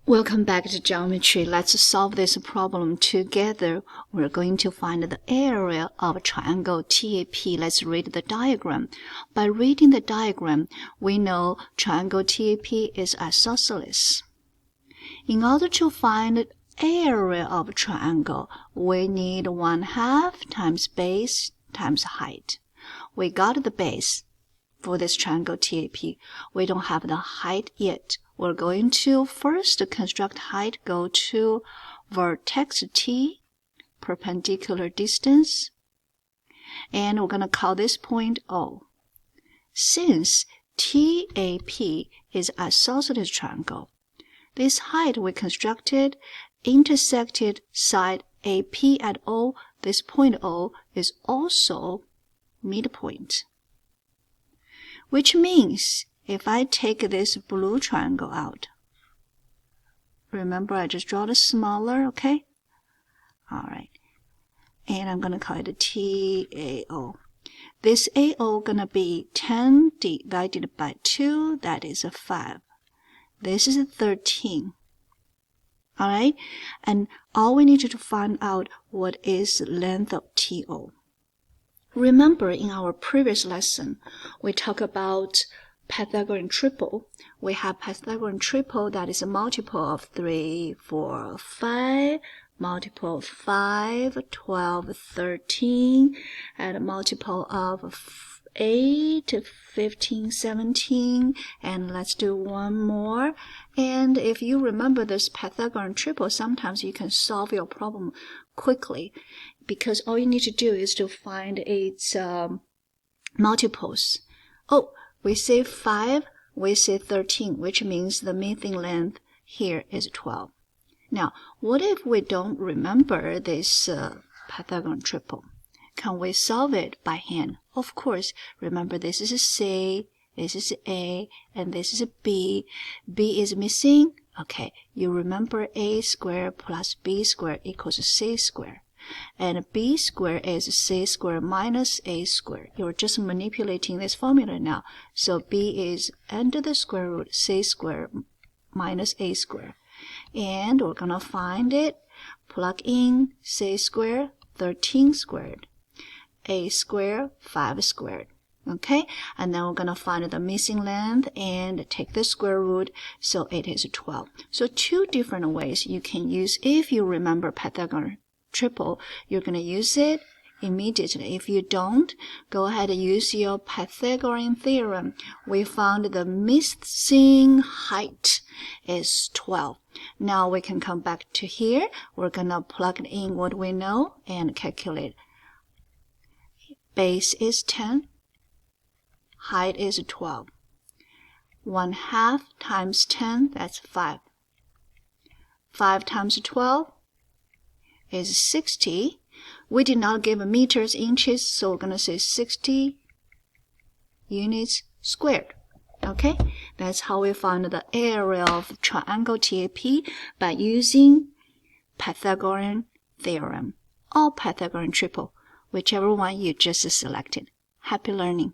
Welcome back to geometry. Let's solve this problem together. We're going to find the area of a triangle TAP. Let's read the diagram. By reading the diagram, we know triangle TAP is isosceles. In order to find the area of a triangle, we need 1/2 times base times height. We got the base for this triangle TAP. We don't have the height yet. We're going to first construct height, go to vertex T, perpendicular distance, and we're going to call this point O. Since TAP is isosceles triangle, this height we constructed intersected side AP at O. This point O is also midpoint, which means if I take this blue triangle out, remember I just draw it smaller, okay? All right. And I'm going to call it a TAO. This AO going to be 10 divided by 2, that is a 5. This is a 13. All right? And all we need to find out what is the length of TO. Remember in our previous lesson, we talked about Pythagorean triple. We have Pythagorean triple that is a multiple of 3, 4, 5, multiple of 5, 12, 13, and a multiple of 8, 15, 17, and let's do one more. And if you remember this Pythagorean triple, sometimes you can solve your problem quickly because all you need to do is to find its multiples. Oh, we say 5, we say 13, which means the missing length here is 12. Now, what if we don't remember this Pythagorean triple? Can we solve it by hand? Of course. Remember, this is a C, this is A, and this is a B. B is missing. Okay, you remember A squared plus B squared equals C squared. And B squared is C squared minus A squared. You're just manipulating this formula now. So B is under the square root C squared minus A squared. And we're going to find it. Plug in C squared, 13 squared. A squared, 5 squared. Okay? And then we're going to find the missing length and take the square root. So it is 12. So two different ways you can use if you remember Pythagorean triple, you're going to use it immediately. If you don't, go ahead and use your Pythagorean theorem. We found the missing height is 12. Now we can come back to here. We're going to plug in what we know and calculate. Base is 10. Height is 12. 1/2 times 10, that's 5. 5 times 12 is 60. We did not give meters, inches, so we're going to say 60 units squared. Okay? That's how we found the area of triangle TAP by using Pythagorean theorem or Pythagorean triple, whichever one you just selected. Happy learning!